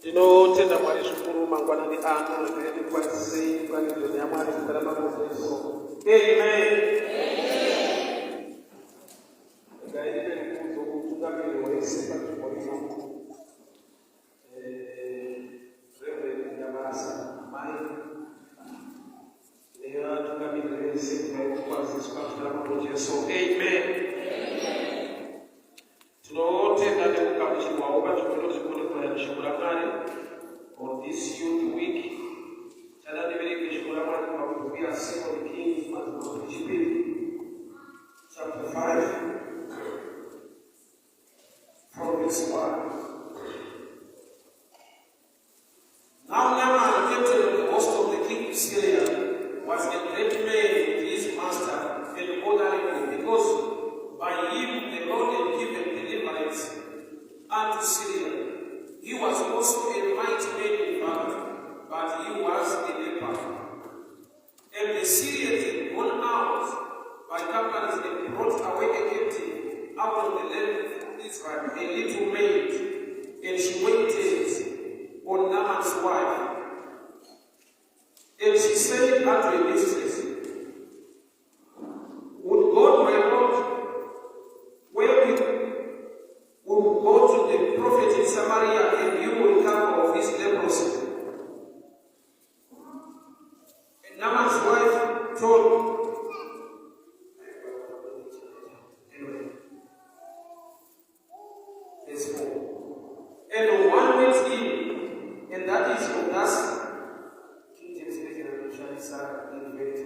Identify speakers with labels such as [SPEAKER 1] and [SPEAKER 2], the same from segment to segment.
[SPEAKER 1] Tinotenda Mwari zvikuru mangwanani ano zviri kwasei kwanidzo yaMwari kudarama kwezvo. Amen. Ngaite mkudzo kutungamiri wese panzvimbo ino. Reverend Nyamasa mai nevatungamiri vese kwaziswa kudarama kwezvo. Amen. Tinotenda nekugamuchirwawo panzvimbo zvikuru shoko raMwari on this youth week. Tadabereke shoko raMwari kubva kubhuku ya 2 Kings mazimbo echipiri chapter 5 from verse 1. Now Naaman, captain of the host of the king of Syria, was a great man with his master and honorable, because by him the Lord had given deliverance unto Syria. He was also a mighty man in battle, but he was a leper. And the Syrians had gone out by companies and brought away a captive out of the land of Israel, a little maid, and she waited on Naaman's wife. And she said unto her mistress, would God my Lord, will go to the prophet in Samaria, and you will recover of his leprosy. And Naaman's wife told, verse 4. And one went in, and that is from thus, King James Version, Sarah, in very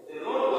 [SPEAKER 2] The Lord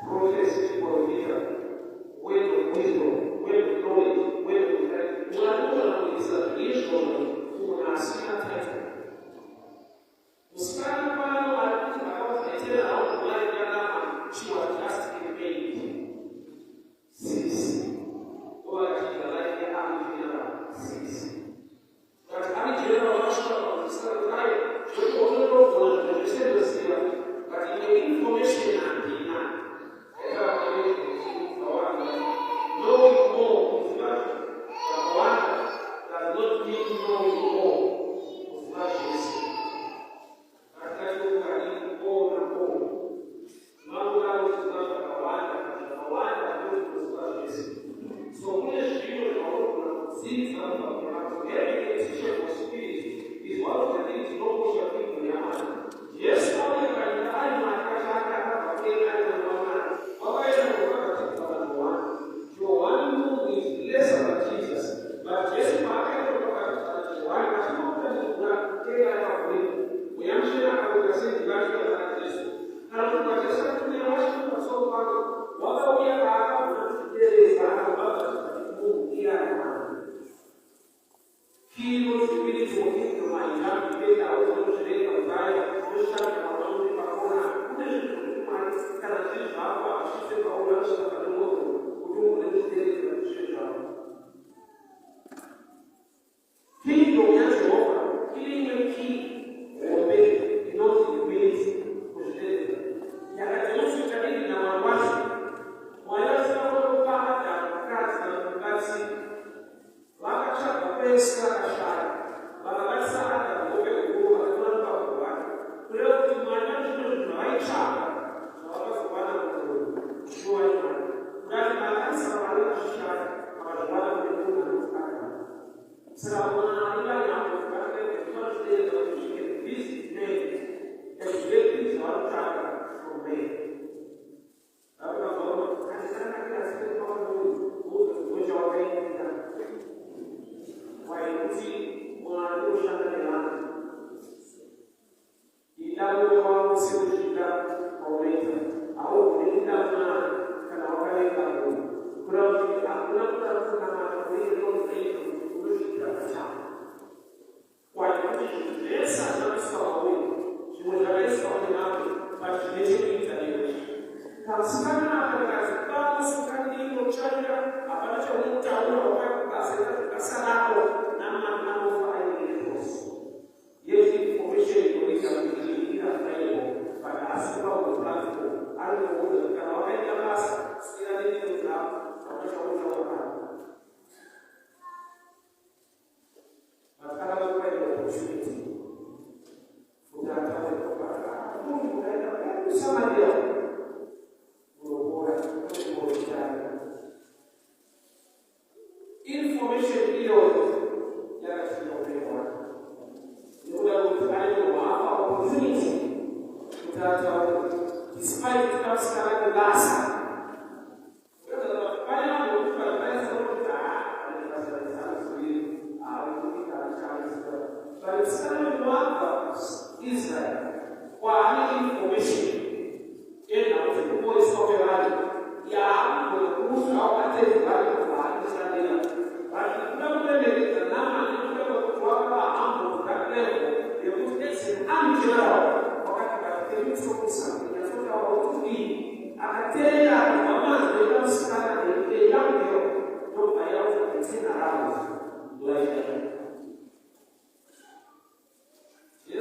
[SPEAKER 1] prophecy, or leader, word of wisdom, word of knowledge, word of life. Unajua is a creation tunasema tena. Msikani kwao alikuwa tena au kulai kama chiwa just in vain. Sisi. Kwa ajili ya amjina sisi. Katika amjina wanashika msikani naye, kwa hiyo kwa tunasema sisi katika information na dina. Knowing more is not one does not mean knowing more. It's not this. So when a student sees something every decision for spirit is one of the things you don't push your people in your mind. Yes, how you can die, my God, one is less about Jesus, but just we are sure how we say like this. Now, what is happening so far? What we are is he was really talking to my young people. I was going to say, I'm tired. I'm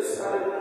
[SPEAKER 1] just trying to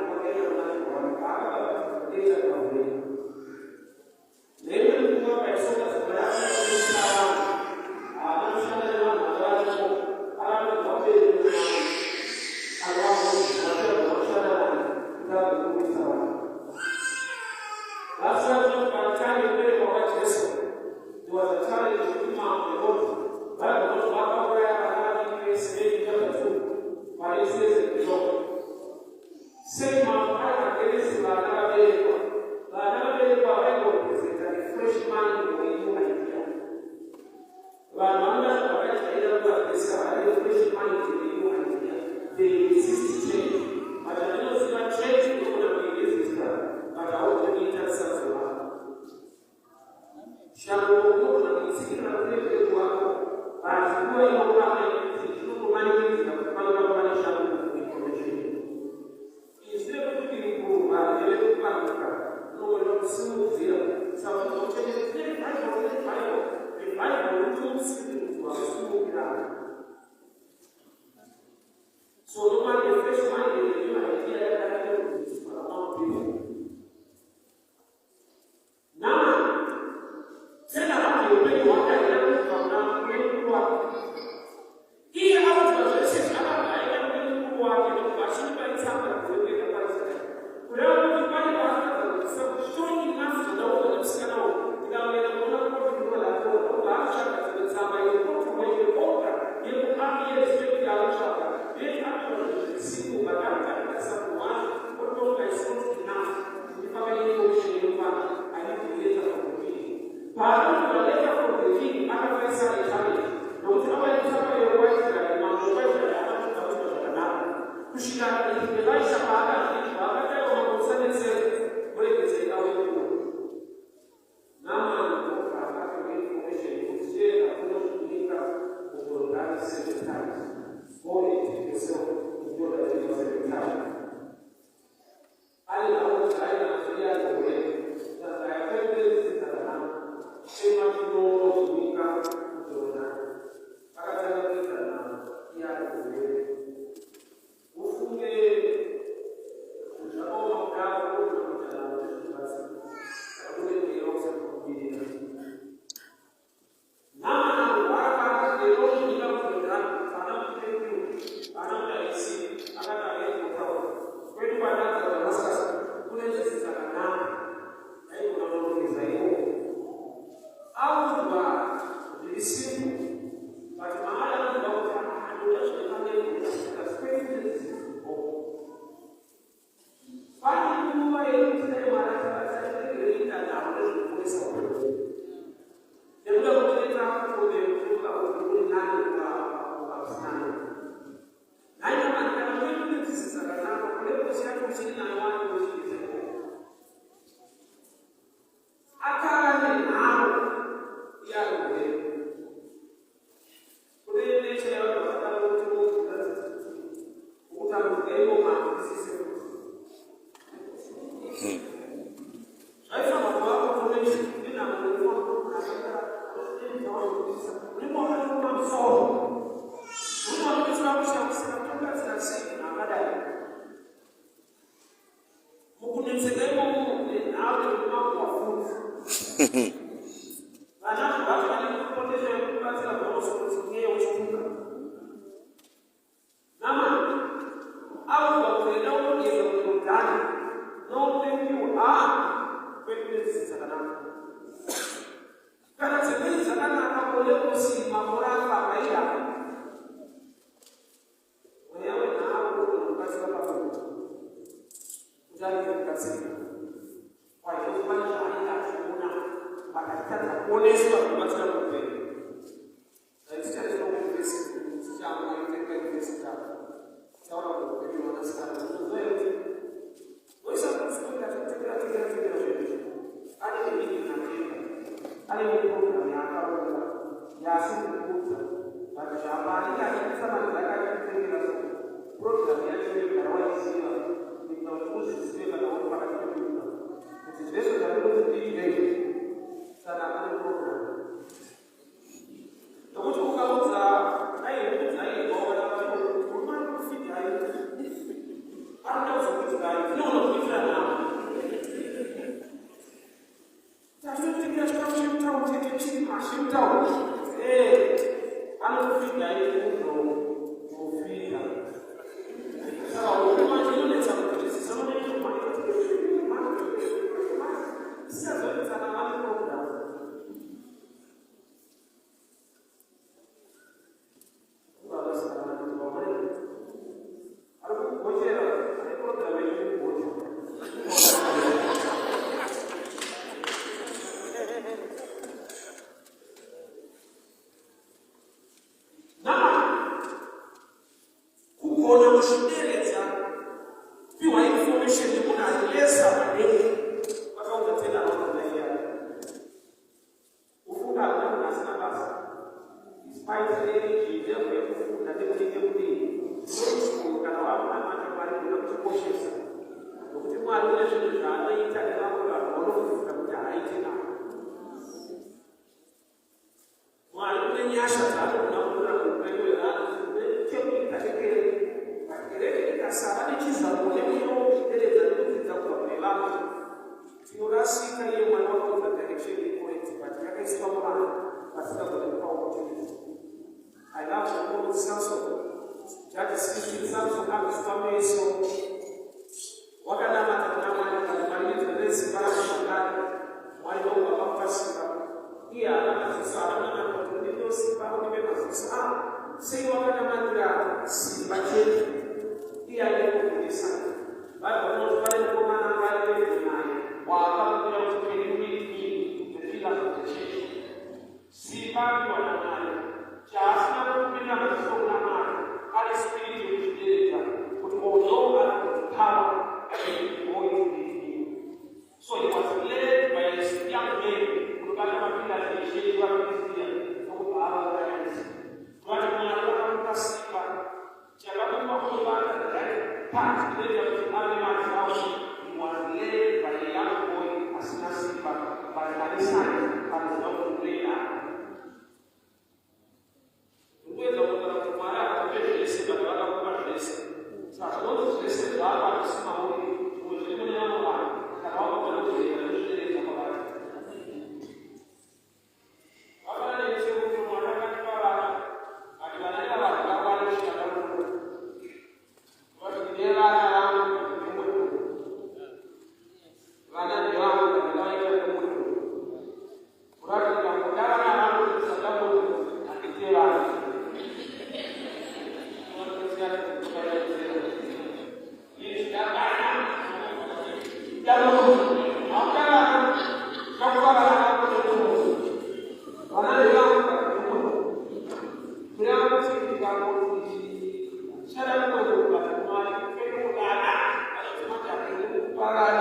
[SPEAKER 1] Ana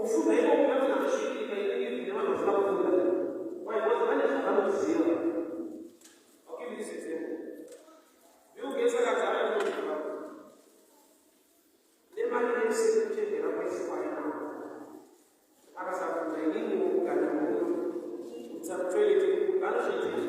[SPEAKER 1] ufuta hiyo kama na mshiriki kaini ni kama tunafanya kula. Kwa hiyo watu kama kusio. Okay, this is it. Viu gesa kazara ndio kwa. Lema ni sisi tete na kwa sababu ya. Akasa nini Mungu kana Mungu. Utamtwele tu kana shiti.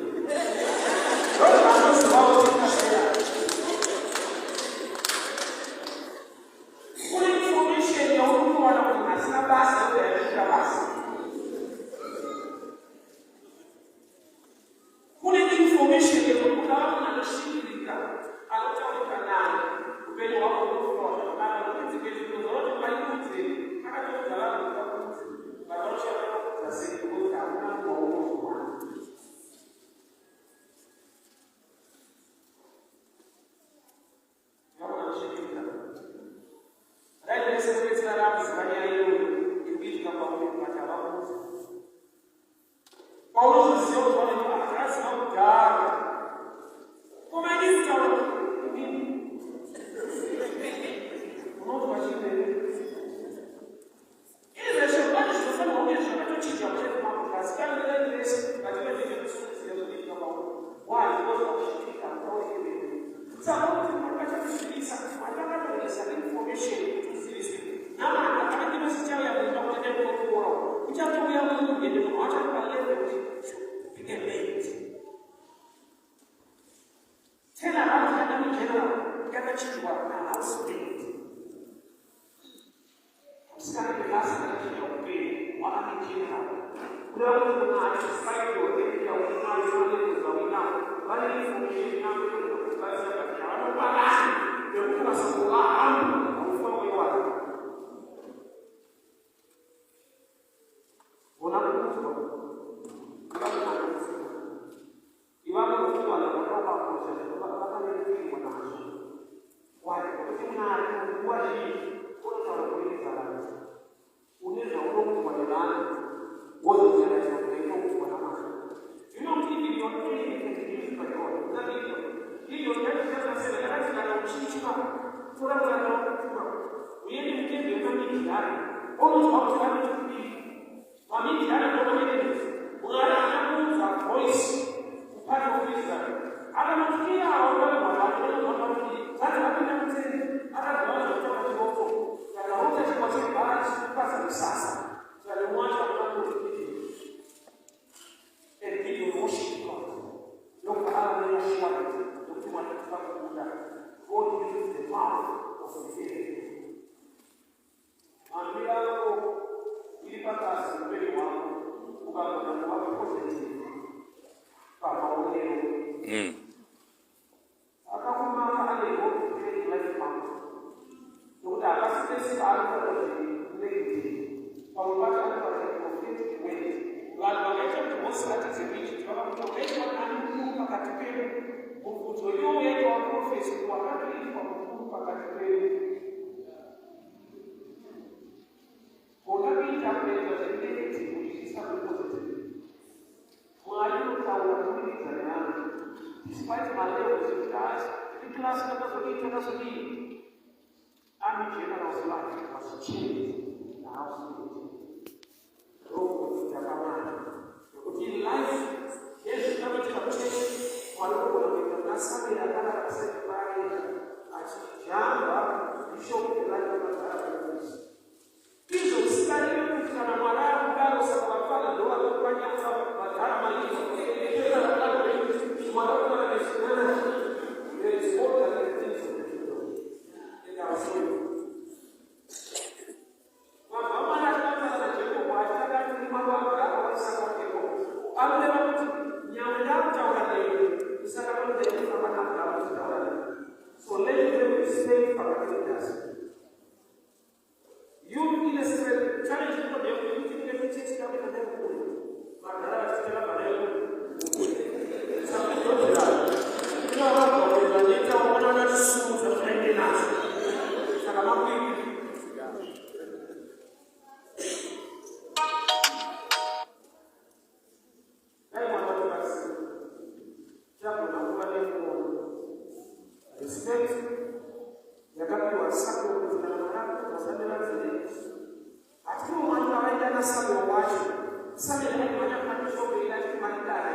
[SPEAKER 1] Samuel watching. Samuel had my bishop like my dad.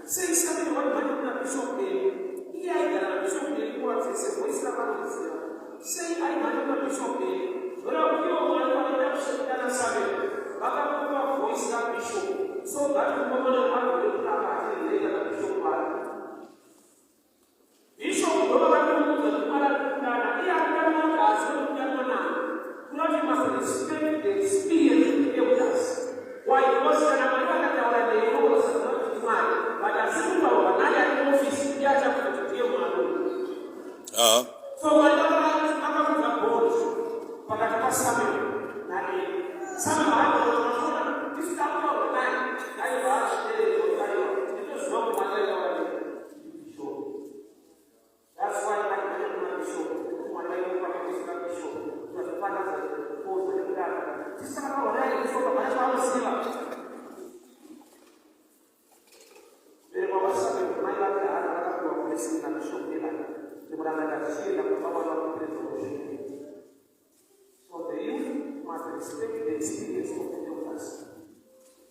[SPEAKER 1] Say Samuel what my bishop gave. Yeah, I bishop gave what he said. What is the matter? Say I my bishop gave. But I'm here on my Samuel. But I'm voice that bishop. So that the woman of my will have a later bishop. Bishop, you must respect the experience of elders. Why? Because when I'm not going to tell you, but I see you another office, you have to tell me. So my daughter is not going to vote, but I must Samuel. Samuel, this is not all the time. I watch it was wrong, but I know. That's why I don't show. When I look at this show, the father goes to the dad. This is not what I saw, but I was still. There was something my life that I had to listen and show me like the brother that she had the power of the so the youth must respect the experience of the elders.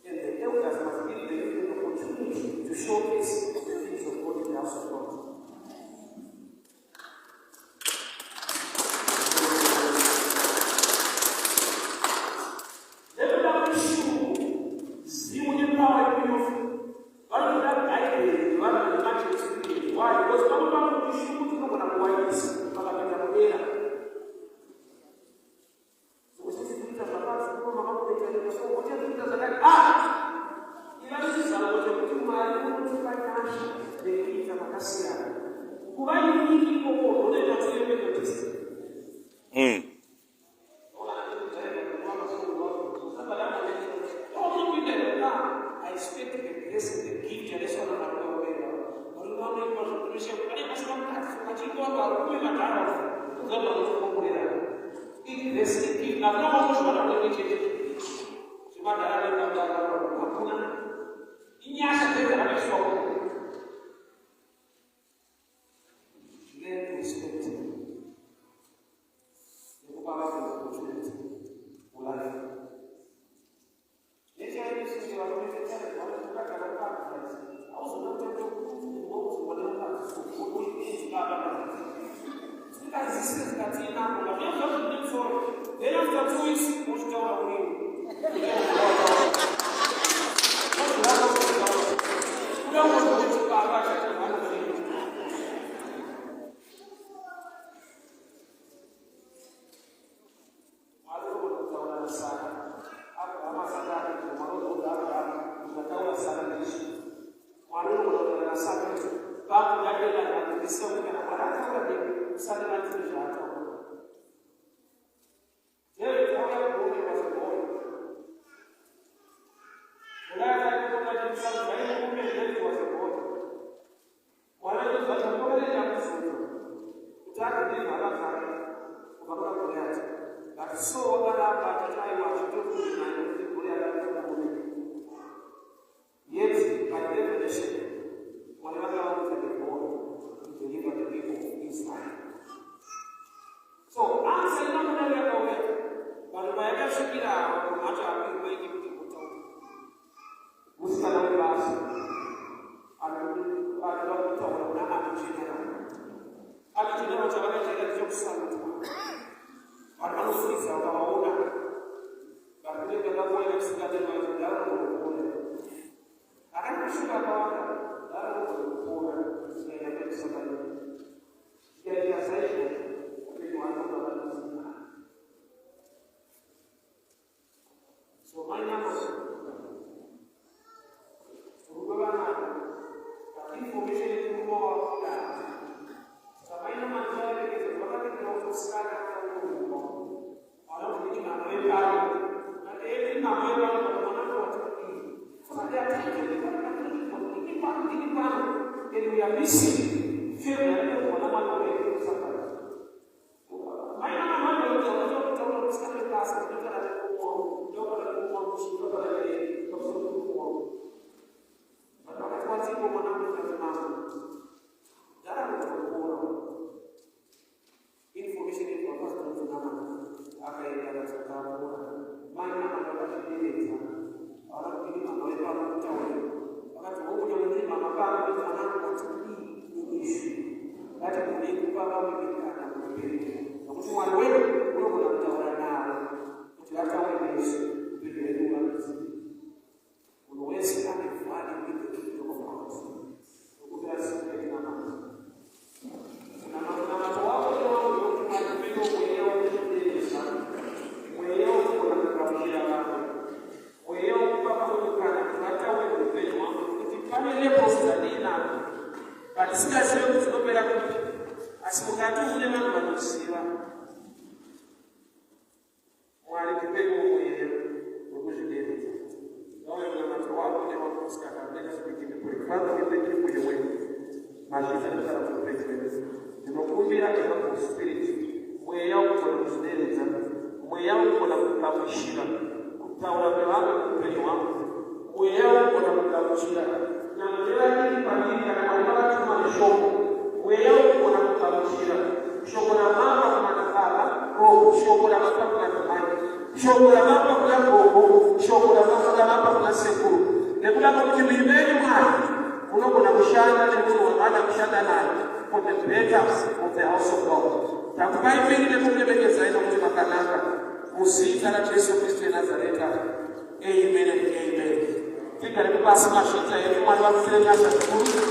[SPEAKER 1] And the elders must give the youth the opportunity to showcase the things of God in the house of God. mweyawo kona kukamushira kutaura kwevamwe muupenyu hwangu mweyawo kona kukamushira nyamutera iri pandiri kana mwari vakatuma neshoko mweyawo kona kukamushira shoko ramamba kuna baba roho shoko ramamba kuna mai shoko ramamba kuna gogo shoko ramamba kuna sekuru nekuda kwekuti mimeni mwari unogona kushanda nemunhu wavada kushanda naye for the better of the house of God. Takubaipiri nekuremekedza nokuti makanaka muzita raJesu Kristu weNazareta. Amen and amen. Tigare pasi masvita edu mwari vakufire nyasha zikuru.